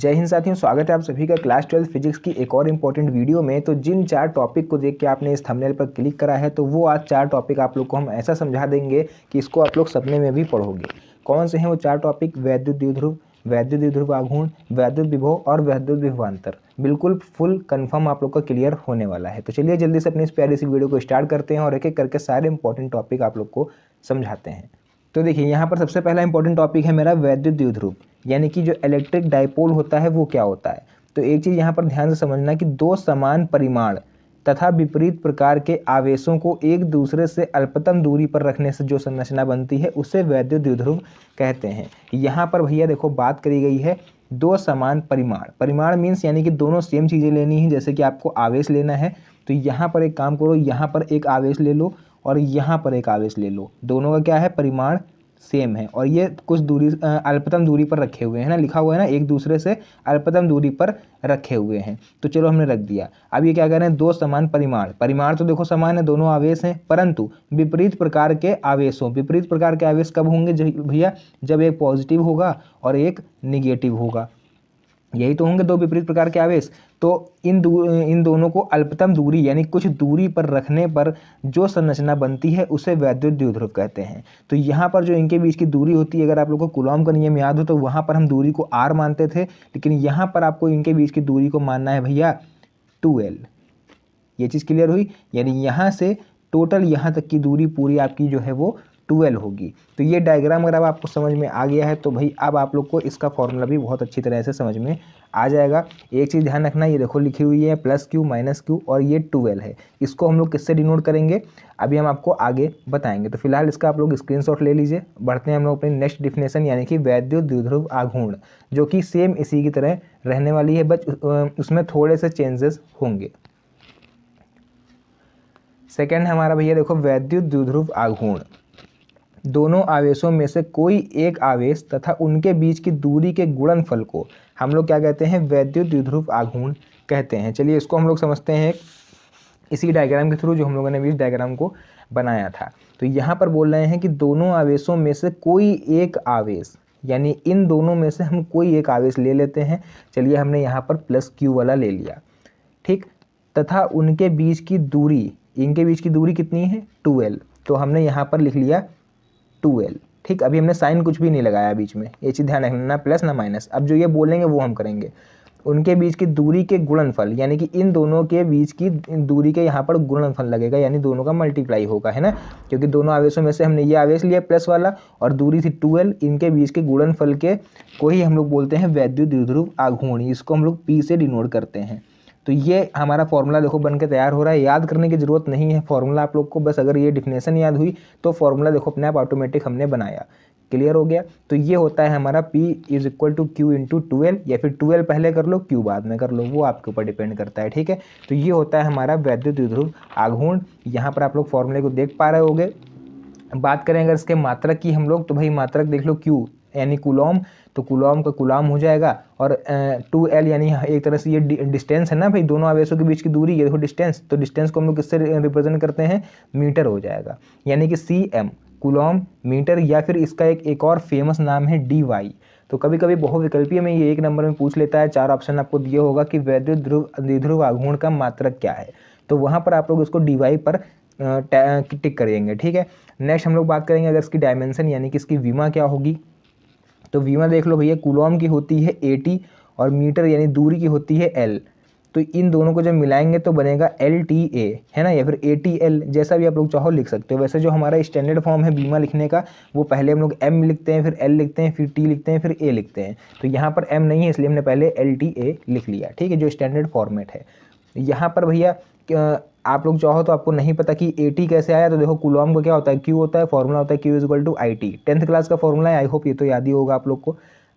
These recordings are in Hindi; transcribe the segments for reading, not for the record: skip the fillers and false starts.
जय हिंद साथियों, स्वागत है आप सभी का क्लास 12 फिजिक्स की एक और इम्पॉर्टेंट वीडियो में। तो जिन 4 टॉपिक को देख के आपने इस थंबनेल पर क्लिक करा है, तो वो आज 4 टॉपिक आप लोग को हम ऐसा समझा देंगे कि इसको आप लोग सपने में भी पढ़ोगे। कौन से हैं वो 4 टॉपिक? वैद्युत द्विध्रुव, वैद्युत द्विध्रुव आघूर्ण, वैद्युत विभव और वैद्युत विभवांतर। बिल्कुल फुल कंफर्म आप लोग का क्लियर होने वाला है। तो चलिए जल्दी से अपनी इस प्यारी सी वीडियो को स्टार्ट करते हैं और एक एक करके सारे इंपॉर्टेंट टॉपिक आप लोग को समझाते हैं। तो देखिए, यहाँ पर सबसे पहला इंपॉर्टेंट टॉपिक है मेरा वैद्युत द्विध्रुव, यानी कि जो इलेक्ट्रिक डाइपोल होता है वो क्या होता है। तो एक चीज़ यहाँ पर ध्यान से समझना कि दो समान परिमाण तथा विपरीत प्रकार के आवेशों को एक दूसरे से अल्पतम दूरी पर रखने से जो संरचना बनती है उसे वैद्युत द्विध्रुव कहते हैं। यहाँ पर भैया देखो बात करी गई है दो समान परिमाण। परिमाण मीन्स यानी कि दोनों सेम चीज़ें लेनी है। जैसे कि आपको आवेश लेना है तो यहाँ पर एक काम करो, यहाँ पर एक आवेश ले लो और यहाँ पर एक आवेश ले लो। दोनों का क्या है, परिमाण सेम है और ये कुछ दूरी अल्पतम दूरी पर रखे हुए हैं ना, लिखा हुआ है ना, एक दूसरे से अल्पतम दूरी पर रखे हुए हैं। तो चलो हमने रख दिया। अब ये क्या कह रहे हैं, दो समान परिमाण। परिमाण तो देखो समान है, दोनों आवेश हैं, परंतु विपरीत प्रकार के आवेशों। विपरीत प्रकार के आवेश कब होंगे भैया? जब एक पॉजिटिव होगा और एक निगेटिव होगा। यही तो होंगे दो विपरीत प्रकार के आवेश। तो इन दोनों को अल्पतम दूरी यानी कुछ दूरी पर रखने पर जो संरचना बनती है उसे वैद्युत द्विध्रुव कहते हैं। तो यहाँ पर जो इनके बीच की दूरी होती है, अगर आप लोगों को कूलॉम का नियम याद हो तो वहाँ पर हम दूरी को r मानते थे, लेकिन यहाँ पर आपको इनके बीच की दूरी को मानना है भैया 2l। ये चीज़ क्लियर हुई? यानी यहाँ से टोटल यहाँ तक की दूरी पूरी आपकी जो है वो 2l होगी। तो ये डायग्राम अगर अब आपको समझ में आ गया है तो भाई अब आप लोग को इसका फॉर्मूला भी बहुत अच्छी तरह से समझ में आ जाएगा। एक चीज़ ध्यान रखना, ये देखो लिखी हुई है +q -q और ये 2l है। इसको हम लोग किससे डिनोट करेंगे अभी हम आपको आगे बताएंगे। तो फिलहाल इसका आप लोग स्क्रीनशॉट ले लीजिए। बढ़ते हैं हम लोग अपनी नेक्स्ट डिफिनेशन यानी कि वैद्युत द्विध्रुव आघूर्ण, जो कि सेम इसी की तरह रहने वाली है, बस उसमें थोड़े से चेंजेस होंगे। सेकेंड हमारा भैया देखो वैद्युत द्विध्रुव आघूर्ण। दोनों आवेशों में से कोई एक आवेश तथा उनके बीच की दूरी के गुणनफल को हम लोग क्या कहते हैं, वैद्युत द्विध्रुव आघूर्ण कहते हैं। चलिए इसको हम लोग समझते हैं इसी डायग्राम के थ्रू जो हम लोगों ने भी इस डायग्राम को बनाया था। तो यहाँ पर बोल रहे हैं कि दोनों आवेशों में से कोई एक आवेश, यानी इन दोनों में से हम कोई एक आवेश ले लेते हैं। चलिए हमने यहाँ पर +q वाला ले लिया, ठीक। तथा उनके बीच की दूरी, इनके बीच की दूरी कितनी है 2l, तो हमने यहाँ पर लिख लिया 2l, ठीक। अभी हमने साइन कुछ भी नहीं लगाया बीच में, ये चीज़ ध्यान रखना, ना प्लस ना माइनस। अब जो ये बोलेंगे वो हम करेंगे। उनके बीच की दूरी के गुणनफल, यानी कि इन दोनों के बीच की दूरी के यहाँ पर गुणनफल लगेगा, यानी दोनों का मल्टीप्लाई होगा, है ना। क्योंकि दोनों आवेशों में से हमने ये आवेश लिया प्लस वाला और दूरी थी 2l, इनके बीच के गुणनफल के को ही हम लोग बोलते हैं वैद्युत द्विध्रुव आघूर्ण। इसको हम लोग P से डिनोट करते हैं। तो ये हमारा फॉर्मूला देखो बन के तैयार हो रहा है। याद करने की ज़रूरत नहीं है फॉर्मूला आप लोग को, बस अगर ये डिफिनेशन याद हुई तो फॉर्मूला देखो अपने आप ऑटोमेटिक हमने बनाया। क्लियर हो गया? तो ये होता है हमारा P = Q × 2l, या फिर 2l पहले कर लो Q बाद में कर लो, वो आपके ऊपर डिपेंड करता है, ठीक है। तो ये होता है हमारा वैद्युत द्विध्रुव आघूर्ण। यहाँ पर आप लोग फॉर्मूले को देख पा रहे होगे। बात करें अगर इसके मात्रक की हम लोग, तो भाई मात्रक देख लो Q यानी कूलॉम, तो कूलॉम का कूलॉम हो जाएगा और 2l यानी एक तरह से ये डिस्टेंस है ना भाई, दोनों आवेशों के बीच की दूरी, ये देखो डिस्टेंस। तो डिस्टेंस को हम लोग किससे रिप्रेजेंट करते हैं, मीटर हो जाएगा, यानी कि cm कूलॉम मीटर, या फिर इसका एक और फेमस नाम है dy। तो कभी कभी बहुविकल्पीय में ये 1 नंबर में पूछ लेता है। 4 ऑप्शन आपको दिए होगा कि वैद्युत द्विध्रुव आघूर्ण का मात्रक क्या है, तो वहाँ पर आप लोग इसको dy पर टिक करेंगे, ठीक है। नेक्स्ट हम लोग बात करेंगे अगर इसकी डायमेंशन यानी कि इसकी विमा क्या होगी। तो विमा देख लो भैया, कूलॉम की होती है 80 और मीटर यानी दूरी की होती है l। तो इन दोनों को जब मिलाएंगे तो बनेगा LTA, है ना, या फिर ATL, जैसा भी आप लोग चाहो लिख सकते हो। वैसे जो हमारा स्टैंडर्ड फॉर्म है बीमा लिखने का, वो पहले हम लोग M लिखते हैं, फिर L लिखते हैं, फिर T लिखते हैं, फिर A लिखते हैं। तो यहाँ पर M नहीं है इसलिए हमने पहले LTA लिख लिया, ठीक है, जो स्टैंडर्ड फॉर्मेट है। यहाँ पर भैया आप लोग चाहो तो आपको नहीं पता कि AT कैसे आया, तो देखो कूलॉम का क्या होता है, Q होता है, फॉर्मूला होता है Q = IT। 10th क्लास का फॉर्मूला है, आई होप ये तो याद ही होगा आप लोग को।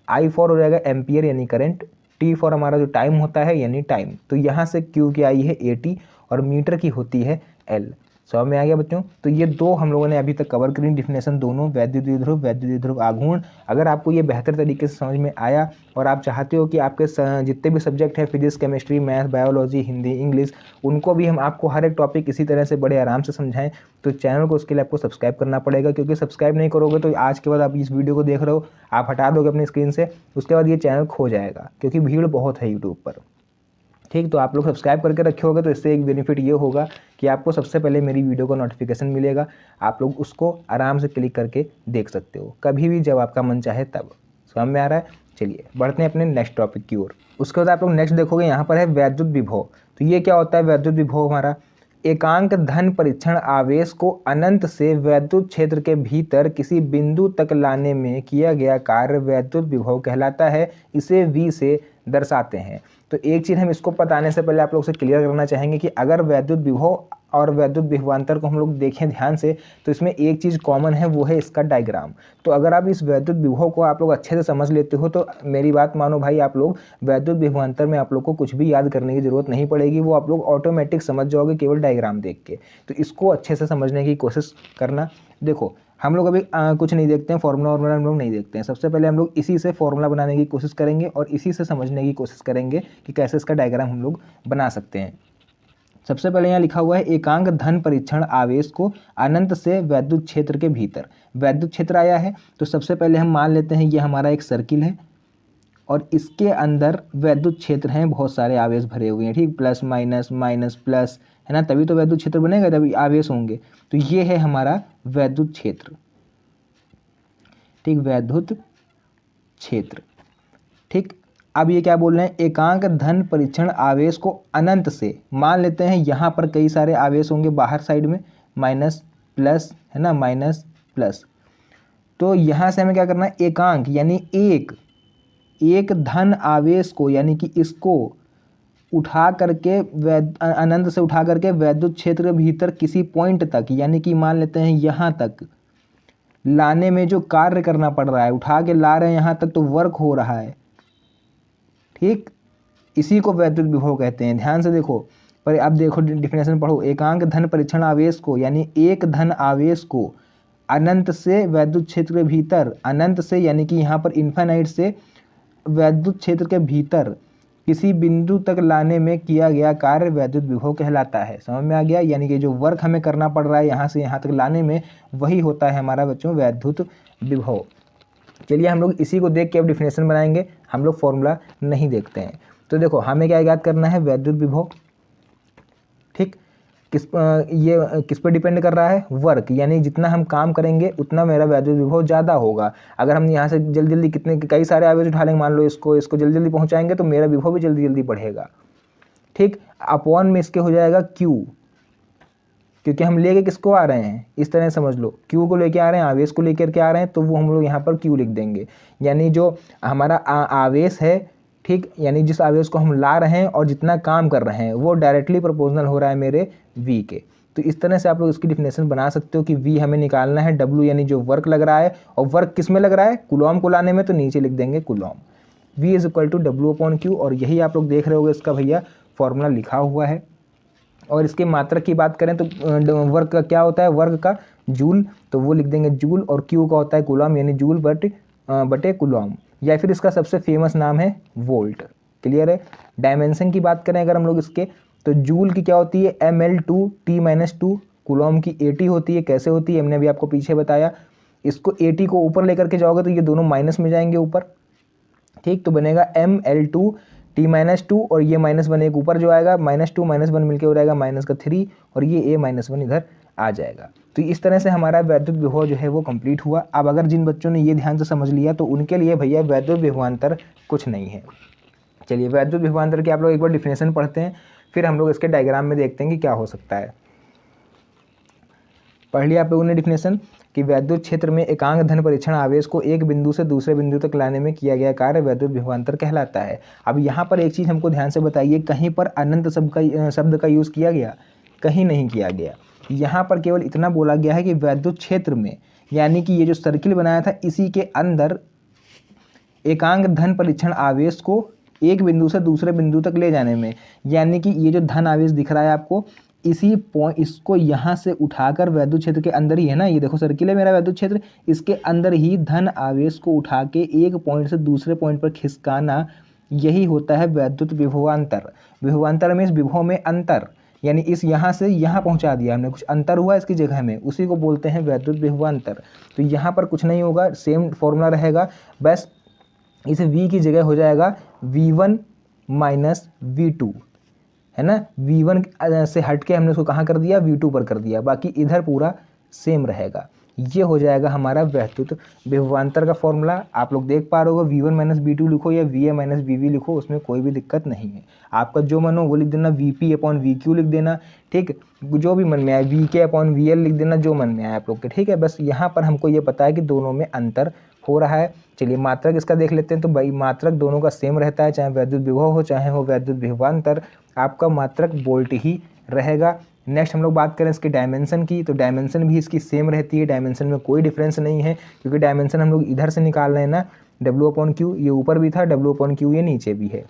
I फॉर हो जाएगा एम्पियर यानी करंट, T फॉर हमारा जो टाइम होता है यानी टाइम। तो यहाँ से Q की आई है 80 और मीटर की होती है L। समझ में आ गया बच्चों। तो ये दो हम लोगों ने अभी तक कवर करी डिफिनेशन, दोनों वैद्युत द्विध्रुव, वैद्युत द्विध्रुव आघूर्ण। अगर आपको ये बेहतर तरीके से समझ में आया और आप चाहते हो कि आपके जितने भी सब्जेक्ट हैं, physics, chemistry, math, biology, Hindi, English, उनको भी हम आपको हर एक टॉपिक इसी तरह से बड़े आराम से समझाएं, तो चैनल को उसके लिए आपको सब्सक्राइब करना पड़ेगा, क्योंकि सब्सक्राइब नहीं करोगे तो आज के बाद आप इस वीडियो को देख रहे हो, आप हटा दोगे अपनी स्क्रीन से, उसके बाद ये चैनल खो जाएगा, क्योंकि भीड़ बहुत है यूट्यूब पर। ठीक, तो आप लोग सब्सक्राइब करके रखे होगे, तो इससे एक बेनिफिट ये होगा कि आपको सबसे पहले मेरी वीडियो का नोटिफिकेशन मिलेगा, आप लोग उसको आराम से क्लिक करके देख सकते हो कभी भी जब आपका मन चाहे तब। समझ में आ रहा है? चलिए बढ़ते हैं अपने नेक्स्ट टॉपिक की ओर। उसके बाद आप लोग नेक्स्ट देखोगे, यहाँ पर है वैद्युत विभव। तो ये क्या होता है वैद्युत विभव हमारा? एकांक धन परीक्षण आवेश को अनंत से वैद्युत क्षेत्र के भीतर किसी बिंदु तक लाने में किया गया कार्य वैद्युत विभव कहलाता है। इसे V से दर्शाते हैं। तो एक चीज़ हम इसको बताने से पहले आप लोग से क्लियर करना चाहेंगे कि अगर वैद्युत विभव और वैद्युत विभवांतर को हम लोग देखें ध्यान से, तो इसमें एक चीज़ कॉमन है, वो है इसका डायग्राम। तो अगर आप इस वैद्युत विभव को आप लोग अच्छे से समझ लेते हो, तो मेरी बात मानो भाई, आप लोग वैद्युत विभवांतर में आप लोग को कुछ भी याद करने की ज़रूरत नहीं पड़ेगी, वो आप लोग ऑटोमेटिक समझ जाओगे केवल डायग्राम देख के। तो इसको अच्छे से समझने की कोशिश करना। देखो हम लोग अभी कुछ नहीं देखते हैं, फॉर्मूला वॉर्मूला हम लोग नहीं देखते हैं। सबसे पहले हम लोग इसी से फॉर्मूला बनाने की कोशिश करेंगे और इसी से समझने की कोशिश करेंगे कि कैसे इसका डायग्राम हम लोग बना सकते हैं। सबसे पहले यहाँ लिखा हुआ है एकांक धन परीक्षण आवेश को अनंत से वैद्युत क्षेत्र के भीतर। वैद्युत क्षेत्र आया है, तो सबसे पहले हम मान लेते हैं ये हमारा एक सर्किल है और इसके अंदर वैद्युत क्षेत्र हैं, बहुत सारे आवेश भरे हुए हैं। ठीक, प्लस माइनस माइनस प्लस, है ना, तभी तो वैद्युत क्षेत्र बनेगा, तभी आवेश होंगे। तो ये है हमारा वैद्युत क्षेत्र। ठीक, वैद्युत क्षेत्र। ठीक, अब ये क्या बोल रहे हैं? एकांक धन परीक्षण आवेश को अनंत से, मान लेते हैं यहाँ पर कई सारे आवेश होंगे बाहर साइड में, माइनस प्लस, है ना, माइनस प्लस। तो यहाँ से हमें क्या करना है? एकांक यानी एक धन आवेश को, यानी कि इसको उठा करके अनंत से उठा करके वैद्युत क्षेत्र के भीतर किसी पॉइंट तक, यानी कि मान लेते हैं यहाँ तक लाने में जो कार्य करना पड़ रहा है, उठा के ला रहे हैं यहाँ तक, तो वर्क हो रहा है। ठीक, इसी को वैद्युत विभव कहते हैं। ध्यान से देखो, पर अब देखो डिफिनेशन पढ़ो। एकांक धन परीक्षण आवेश को, यानी एक धन आवेश को अनंत से वैद्युत क्षेत्र के भीतर, अनंत से यानी कि यहाँ पर इन्फाइनाइट से वैद्युत क्षेत्र के भीतर किसी बिंदु तक लाने में किया गया कार्य वैद्युत विभव कहलाता है। समझ में आ गया? यानी कि जो वर्क हमें करना पड़ रहा है यहाँ से यहाँ तक लाने में, वही होता है हमारा बच्चों वैद्युत विभव। चलिए हम लोग इसी को देख के अब डिफिनेशन बनाएंगे, हम लोग फॉर्मूला नहीं देखते हैं। तो देखो हमें क्या याद करना है? वैद्युत विभव। ठीक, ये किस पर डिपेंड कर रहा है? वर्क, यानी जितना हम काम करेंगे उतना मेरा वैद्युत विभव ज़्यादा होगा। अगर हम यहाँ से जल्दी जल्दी कई सारे आवेश उठा लेंगे, मान लो इसको जल्दी जल्दी पहुँचाएंगे, तो मेरा विभव भी जल्दी जल्दी बढ़ेगा। ठीक, अपॉन में इसके हो जाएगा Q, क्योंकि हम लेके किसको आ रहे हैं, इस तरह समझ लो, Q को लेके आ रहे हैं, आवेश को लेकर के आ रहे हैं, तो वो हम लोग यहाँ पर Q लिख देंगे। यानी जो हमारा आवेश है, ठीक, यानी जिस आवेश को हम ला रहे हैं और जितना काम कर रहे हैं, वो डायरेक्टली प्रोपोर्शनल हो रहा है मेरे V के। तो इस तरह से आप लोग इसकी डिफिनेशन बना सकते हो कि V हमें निकालना है, W यानी जो वर्क लग रहा है, और वर्क किस में लग रहा है? कूलॉम को लाने में, तो नीचे लिख देंगे coulomb. V is equal to W/Q, और यही आप लोग देख रहे होगे इसका भैया फॉर्मूला लिखा हुआ है। और इसके मात्रक की बात करें तो वर्क का क्या होता है? वर्क का जूल, तो वो लिख देंगे जूल, और क्यू का होता है कूलॉम, यानी जूल बटे कूलॉम, या फिर इसका सबसे फेमस नाम है वोल्ट। क्लियर है? डायमेंशन की बात करें अगर हम लोग इसके, तो जूल की क्या होती है? mL/T-2, कूलॉम की 80 होती है। कैसे होती है हमने अभी आपको पीछे बताया। इसको 80 को ऊपर लेकर के जाओगे तो ये दोनों माइनस में जाएंगे ऊपर। ठीक, तो बनेगा mL/T-2, और ये -1 एक ऊपर जो आएगा, -2 -1 मिलकर हो जाएगा -3, और ये A-1 इधर आ जाएगा। तो इस तरह से हमारा वैद्युत विभव जो है वो कंप्लीट हुआ। अब अगर जिन बच्चों ने ये ध्यान से समझ लिया, तो उनके लिए भैया वैद्युत विभवांतर कुछ नहीं है। चलिए वैद्युत विभवांतर की आप लोग एक बार डिफिनेशन पढ़ते हैं, फिर हम लोग इसके डायग्राम में देखते हैं कि क्या हो सकता है। पढ़ लिया आप लोगों ने डिफिनेशन कि वैद्युत क्षेत्र में एकांक धन परीक्षण आवेश को एक बिंदु से दूसरे बिंदु तक लाने में किया गया कार्य वैद्युत विभवांतर कहलाता है। अब यहाँ पर एक चीज़ हमको ध्यान से बताइए, कहीं पर अनंत शब्द का यूज़ किया गया? कहीं नहीं किया गया। यहाँ पर केवल इतना बोला गया है कि वैद्युत क्षेत्र में, यानी कि ये जो सर्किल बनाया था इसी के अंदर एकांक धन परीक्षण आवेश को एक बिंदु से दूसरे बिंदु तक ले जाने में, यानी कि ये जो धन आवेश दिख रहा है आपको, इसी पॉइंट इसको यहाँ से उठाकर वैद्युत क्षेत्र के अंदर ही है ना, ये देखो सर्किल है मेरा वैद्युत क्षेत्र, इसके अंदर ही धन आवेश को उठा के एक पॉइंट से दूसरे पॉइंट पर खिसकाना, यही होता है वैद्युत विभवांतर। विभवांतर में इस विभव में अंतर, यानी इस यहाँ से यहाँ पहुँचा दिया हमने, कुछ अंतर हुआ इसकी जगह में, उसी को बोलते हैं वैद्युत विभवांतर। तो यहाँ पर कुछ नहीं होगा, सेम फॉर्मूला रहेगा, बस इस v की जगह हो जाएगा v1 माइनस v2, है ना। v1 से हट के हमने उसको कहाँ कर दिया, v2 पर कर दिया, बाकी इधर पूरा सेम रहेगा। ये हो जाएगा हमारा वैद्युत विभवांतर का फॉर्मूला। आप लोग देख पा रहे हो, v1 माइनस v2 लिखो या va माइनस vv लिखो, उसमें कोई भी दिक्कत नहीं है। आपका जो मन हो वो लिख देना, vp अपॉन vq लिख देना, ठीक, जो भी मन में आए, vk अपॉन vl लिख देना, जो मन में आए आप लोग के, ठीक है। बस यहाँ पर हमको ये पता है कि दोनों में अंतर हो रहा है। चलिए मात्रक इसका देख लेते हैं। तो भाई मात्रक दोनों का सेम रहता है, चाहे वैद्युत विभव हो चाहे हो वैद्युत विभवांतर, आपका मात्रक वोल्ट ही रहेगा। नेक्स्ट हम लोग बात करें इसके डायमेंशन की, तो डायमेंशन भी इसकी सेम रहती है, डायमेंशन में कोई डिफरेंस नहीं है, क्योंकि डायमेंशन हम लोग इधर से निकाल रहे हैं ना, W/Q ये ऊपर भी था, W/Q ये नीचे भी है।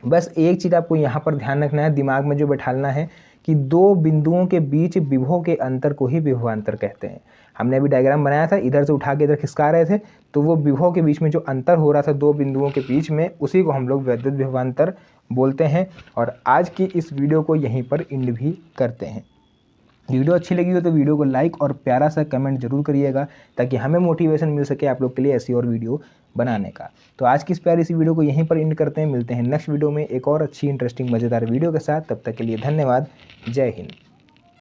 बस एक चीज़ आपको यहाँ पर ध्यान रखना है, दिमाग में जो बैठालना है कि दो बिंदुओं के बीच विभव के अंतर को ही विभवांतर कहते हैं। हमने अभी डायग्राम बनाया था, इधर से उठा के इधर खिसका रहे थे, तो वो विभव के बीच में जो अंतर हो रहा था दो बिंदुओं के बीच में, उसी को हम लोग वैद्युत विभवांतर बोलते हैं। और आज की इस वीडियो को यहीं पर एंड भी करते हैं। वीडियो अच्छी लगी हो तो वीडियो को लाइक और प्यारा सा कमेंट जरूर करिएगा, ताकि हमें मोटिवेशन मिल सके आप लोग के लिए ऐसी और वीडियो बनाने का। तो आज की इस प्यारी सी वीडियो को यहीं पर एंड करते हैं, मिलते हैं नेक्स्ट वीडियो में एक और अच्छी इंटरेस्टिंग मज़ेदार वीडियो के साथ। तब तक के लिए धन्यवाद, जय हिंद।